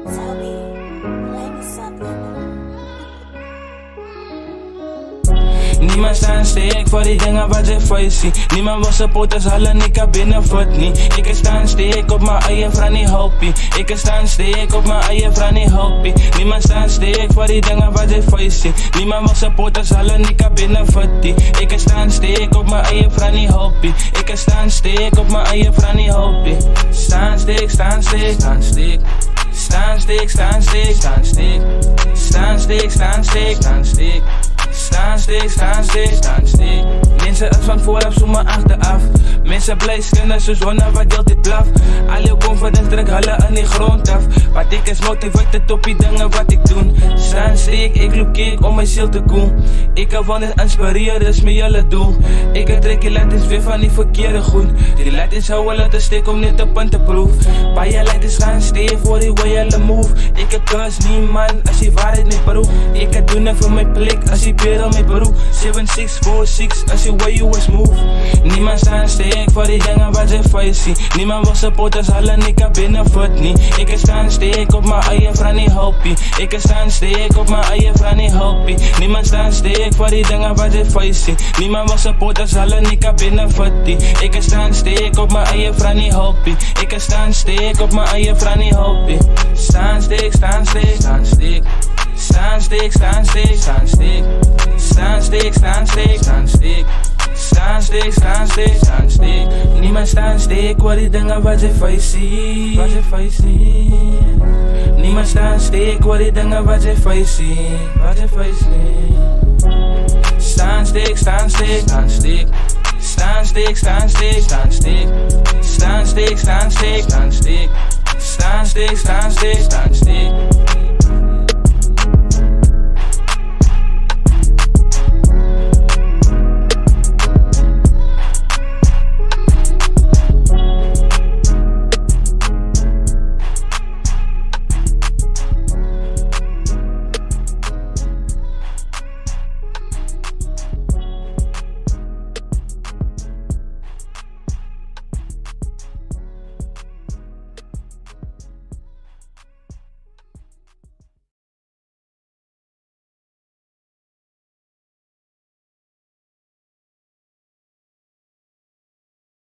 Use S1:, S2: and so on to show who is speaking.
S1: Toby, play me something.
S2: Niemand staan sterk voor die dingen wat ze vuist zien. Niemand wil supporters halen, ik heb benefit niet. Ik staan sterk op mijn eigen vrouw, niet hopie. Ik staan sterk op mijn eigen vrouw, niet hopie. Niemand staan sterk voor die dingen wat ze vuist zien. Niemand wil supporters halen, ik heb benefit niet. Ik staan sterk op mijn eigen vrouw, niet hopie. Ik staan sterk op mijn eigen vrouw, niet hopie. Staan sterk, staan sterk, staan sterk. Staan sterk, staan sterk, staan sterk. Staan sterk, staan sterk, staan sterk. Staan sterk, staan sterk, staan sterk. Mensen is van vooraf, zo maar achteraf. Mensen blij schinnen, ze zonnen wat deelt dit blaf. Al jouw confidence druk hulle aan die grond af. Wat ik is motivated op die dingen wat ik doen. Staan sterk, ik loop keek om mijn ziel te koen. Ik wil niet inspireren, dat is mijn hele doel. Ik trek die letters weer van die verkeerde goed. Die letters houden laten steek om niet op een te proef. Bij je letters gaan stay voor die way hulle move. Ik kus niemand als die waarheid niet proef. Ik doen het voor mijn plek als die beer mijn broek. 7646 als je way you was move. Niemand staan sterk voor die dingen wat ze vuist zien. Niemand wil supporters halen, ik heb benefit niet. Ik staan sterk op mijn eigen vrouw, niet hopie. Ik staan sterk op mijn eigen vrouw, niet hopie. Niemand staan sterk voor die dingen wat ze vuist zien. Niemand wil supporters halen, ik heb benefit niet. Ik staan sterk op mijn eigen vrouw, niet hopie. Ik staan sterk op mijn eigen vrouw, niet hopie. Staan sterk, staan sterk, staan sterk. Staan sterk, staan sterk, staan sterk. Staan sterk, staan sterk, staan sterk. Staan sterk, staan sterk, staan sterk. Niemand staan sterk voor die dingen wat ze vuist zien. Wat ze vuist zien. Niemand staan sterk voor die dingen wat ze vuist zien. Wat ze vuist zien. Staan sterk, staan sterk, staan sterk. Staan sterk, staan sterk, staan sterk. Staan sterk, staan sterk, staan sterk. Staan sterk, staan sterk, staan sterk.